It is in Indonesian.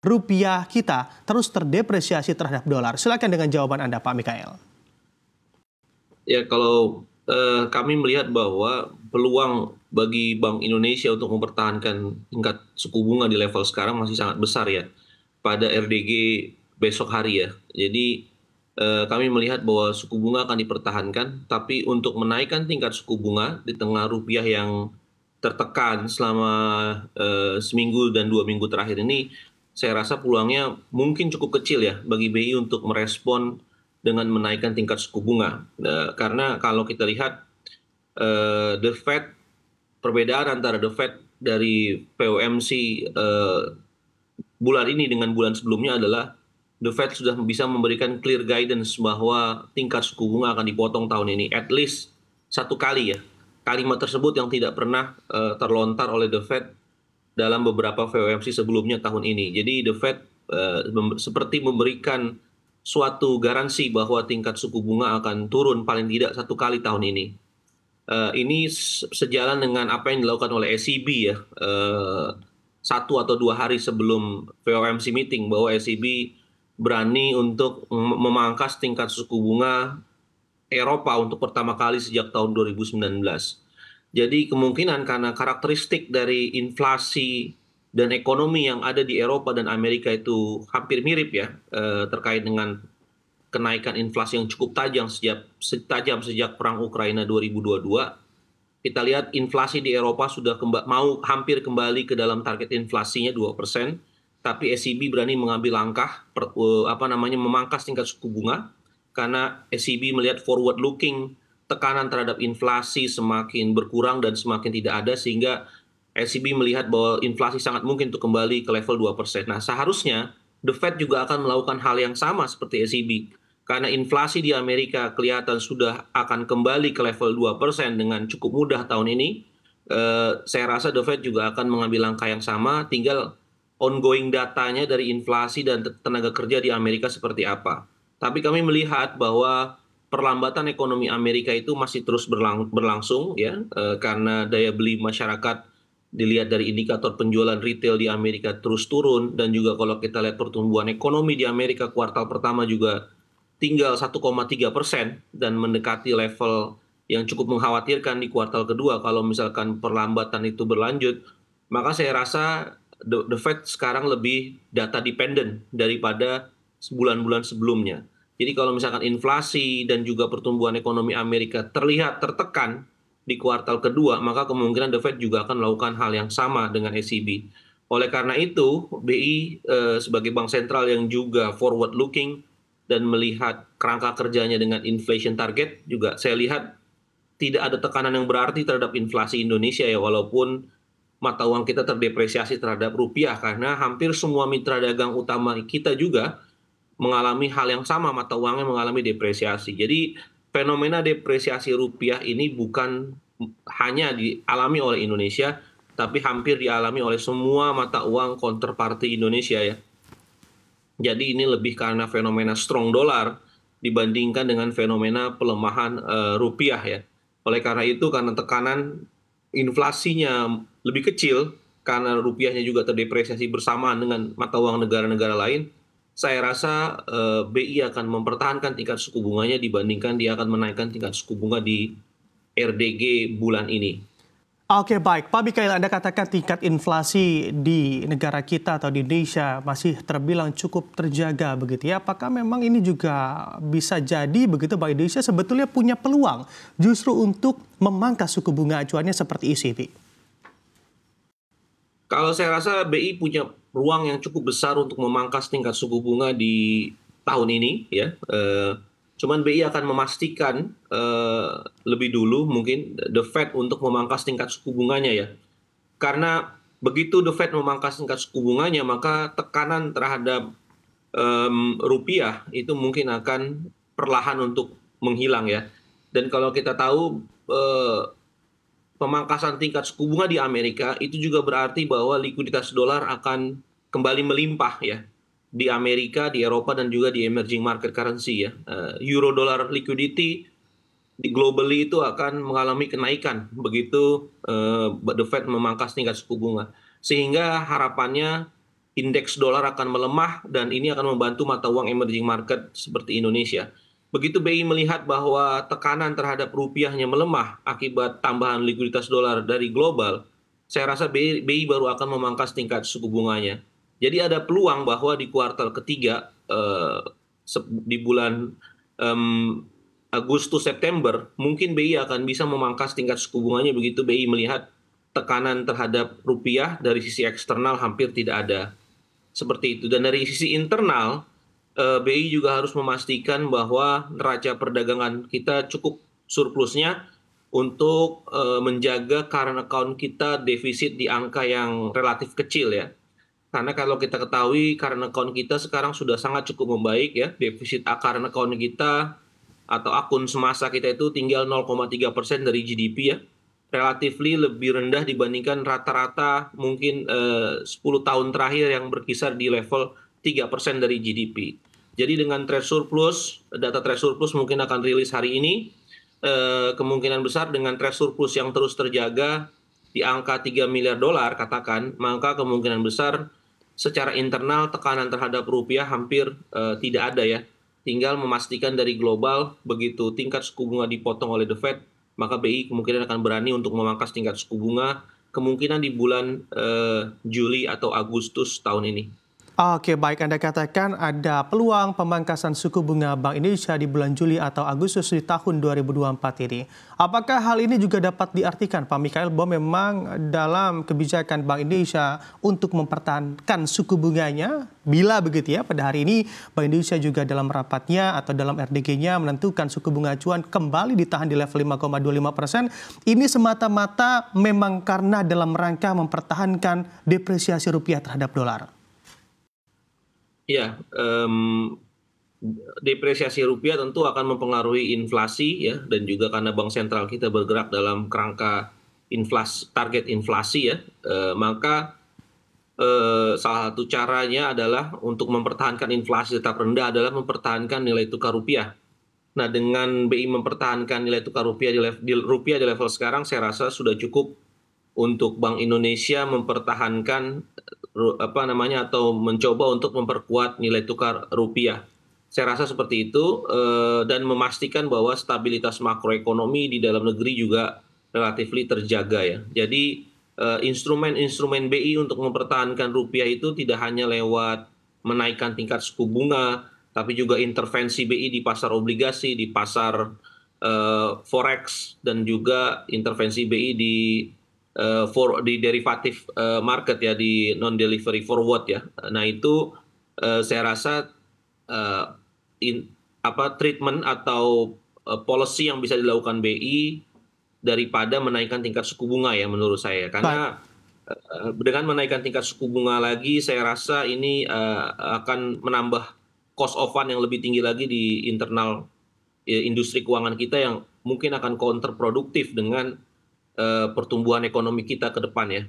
rupiah kita terus terdepresiasi terhadap dolar? Silakan dengan jawaban Anda, Pak Mikael. Ya, kalau kami melihat bahwa peluang bagi Bank Indonesia untuk mempertahankan tingkat suku bunga di level sekarang masih sangat besar ya pada RDG besok hari ya. Jadi kami melihat bahwa suku bunga akan dipertahankan, tapi untuk menaikkan tingkat suku bunga di tengah rupiah yang tertekan selama seminggu dan 2 minggu terakhir ini, saya rasa peluangnya mungkin cukup kecil ya bagi BI untuk merespon dengan menaikkan tingkat suku bunga. Karena kalau kita lihat The Fed, perbedaan antara The Fed dari POMC bulan ini dengan bulan sebelumnya adalah The Fed sudah bisa memberikan clear guidance bahwa tingkat suku bunga akan dipotong tahun ini at least satu kali ya. Kalimat tersebut yang tidak pernah terlontar oleh The Fed dalam beberapa POMC sebelumnya tahun ini. Jadi The Fed seperti memberikan suatu garansi bahwa tingkat suku bunga akan turun paling tidak satu kali tahun ini. Ini sejalan dengan apa yang dilakukan oleh SCB ya, 1 atau 2 hari sebelum POMC meeting, bahwa SCB berani untuk memangkas tingkat suku bunga Eropa untuk pertama kali sejak tahun 2019. Jadi kemungkinan karena karakteristik dari inflasi dan ekonomi yang ada di Eropa dan Amerika itu hampir mirip ya, terkait dengan kenaikan inflasi yang cukup tajam sejak perang Ukraina 2022. Kita lihat inflasi di Eropa sudah mau hampir kembali ke dalam target inflasinya 2%, tapi SCB berani mengambil langkah memangkas tingkat suku bunga karena SCB melihat forward looking tekanan terhadap inflasi semakin berkurang dan semakin tidak ada, sehingga SCB melihat bahwa inflasi sangat mungkin untuk kembali ke level 2%. Nah, seharusnya The Fed juga akan melakukan hal yang sama seperti SCB. Karena inflasi di Amerika kelihatan sudah akan kembali ke level 2% dengan cukup mudah tahun ini, saya rasa The Fed juga akan mengambil langkah yang sama, tinggal ongoing datanya dari inflasi dan tenaga kerja di Amerika seperti apa. Tapi kami melihat bahwa perlambatan ekonomi Amerika itu masih terus berlangsung ya, karena daya beli masyarakat dilihat dari indikator penjualan retail di Amerika terus turun, dan juga kalau kita lihat pertumbuhan ekonomi di Amerika kuartal pertama juga tinggal 1,3% dan mendekati level yang cukup mengkhawatirkan di kuartal kedua. Kalau misalkan perlambatan itu berlanjut, maka saya rasa The Fed sekarang lebih data dependent daripada bulan-bulan sebelumnya. Jadi kalau misalkan inflasi dan juga pertumbuhan ekonomi Amerika terlihat tertekan di kuartal kedua, maka kemungkinan The Fed juga akan melakukan hal yang sama dengan SCB. Oleh karena itu, BI sebagai bank sentral yang juga forward looking dan melihat kerangka kerjanya dengan inflation target, juga saya lihat tidak ada tekanan yang berarti terhadap inflasi Indonesia ya, walaupun mata uang kita terdepresiasi terhadap rupiah, karena hampir semua mitra dagang utama kita juga mengalami hal yang sama, mata uangnya mengalami depresiasi. Jadi fenomena depresiasi rupiah ini bukan hanya dialami oleh Indonesia, tapi hampir dialami oleh semua mata uang counterparty Indonesia ya. Jadi ini lebih karena fenomena strong dollar dibandingkan dengan fenomena pelemahan rupiah ya. Oleh karena itu, karena tekanan inflasinya lebih kecil, karena rupiahnya juga terdepresiasi bersamaan dengan mata uang negara-negara lain, saya rasa BI akan mempertahankan tingkat suku bunganya dibandingkan dia akan menaikkan tingkat suku bunga di RDG bulan ini. Oke, baik. Pak Mikael, Anda katakan tingkat inflasi di negara kita atau di Indonesia masih terbilang cukup terjaga begitu ya. Apakah memang ini juga bisa jadi begitu Bank Indonesia sebetulnya punya peluang justru untuk memangkas suku bunga acuannya seperti ECB? Kalau saya rasa BI punya ruang yang cukup besar untuk memangkas tingkat suku bunga di tahun ini ya. Cuman BI akan memastikan lebih dulu mungkin The Fed untuk memangkas tingkat suku bunganya ya. Karena begitu The Fed memangkas tingkat suku bunganya, maka tekanan terhadap rupiah itu mungkin akan perlahan untuk menghilang ya. Dan kalau kita tahu pemangkasan tingkat suku bunga di Amerika itu juga berarti bahwa likuiditas dolar akan kembali melimpah ya. Di Amerika, di Eropa, dan juga di emerging market currency ya. Euro dollar liquidity di globally itu akan mengalami kenaikan begitu The Fed memangkas tingkat suku bunga. Sehingga harapannya indeks dolar akan melemah dan ini akan membantu mata uang emerging market seperti Indonesia. Begitu BI melihat bahwa tekanan terhadap rupiahnya melemah akibat tambahan likuiditas dolar dari global, saya rasa BI baru akan memangkas tingkat suku bunganya. Jadi ada peluang bahwa di kuartal ketiga di bulan Agustus September mungkin BI akan bisa memangkas tingkat suku bunganya begitu BI melihat tekanan terhadap rupiah dari sisi eksternal hampir tidak ada. Seperti itu. Dan dari sisi internal, BI juga harus memastikan bahwa neraca perdagangan kita cukup surplusnya untuk menjaga current account kita defisit di angka yang relatif kecil ya. Karena kalau kita ketahui current account kita sekarang sudah sangat cukup membaik ya. Defisit current account kita atau akun semasa kita itu tinggal 0,3% dari GDP ya. Relatively lebih rendah dibandingkan rata-rata mungkin 10 tahun terakhir yang berkisar di level 3% dari GDP. Jadi dengan trade surplus, data trade surplus mungkin akan rilis hari ini, kemungkinan besar dengan trade surplus yang terus terjaga di angka 3 miliar dolar katakan, maka kemungkinan besar secara internal tekanan terhadap rupiah hampir tidak ada ya. Tinggal memastikan dari global begitu tingkat suku bunga dipotong oleh The Fed, maka BI kemungkinan akan berani untuk memangkas tingkat suku bunga kemungkinan di bulan Juli atau Agustus tahun ini. Oke, baik. Anda katakan ada peluang pemangkasan suku bunga Bank Indonesia di bulan Juli atau Agustus di tahun 2024 ini. Apakah hal ini juga dapat diartikan, Pak Mikael, bahwa memang dalam kebijakan Bank Indonesia untuk mempertahankan suku bunganya, bila begitu ya, pada hari ini Bank Indonesia juga dalam rapatnya atau dalam RDG-nya menentukan suku bunga acuan kembali ditahan di level 5,25%. Ini semata-mata memang karena dalam rangka mempertahankan depresiasi rupiah terhadap dolar. Ya, depresiasi rupiah tentu akan mempengaruhi inflasi ya, dan juga karena bank sentral kita bergerak dalam kerangka target inflasi ya, maka salah satu caranya adalah untuk mempertahankan inflasi tetap rendah adalah mempertahankan nilai tukar rupiah. Nah, dengan BI mempertahankan nilai tukar rupiah di level sekarang, saya rasa sudah cukup untuk Bank Indonesia mempertahankan atau mencoba untuk memperkuat nilai tukar rupiah. Saya rasa seperti itu dan memastikan bahwa stabilitas makroekonomi di dalam negeri juga relatif terjaga ya. Jadi instrumen-instrumen BI untuk mempertahankan rupiah itu tidak hanya lewat menaikkan tingkat suku bunga, tapi juga intervensi BI di pasar obligasi, di pasar forex, dan juga intervensi BI di derivatif market ya, di non delivery forward ya. Nah itu saya rasa treatment atau policy yang bisa dilakukan BI daripada menaikkan tingkat suku bunga ya menurut saya. Karena dengan menaikkan tingkat suku bunga lagi, saya rasa ini akan menambah cost of fund yang lebih tinggi lagi di internal industri keuangan kita yang mungkin akan counterproduktif dengan pertumbuhan ekonomi kita ke depan ya.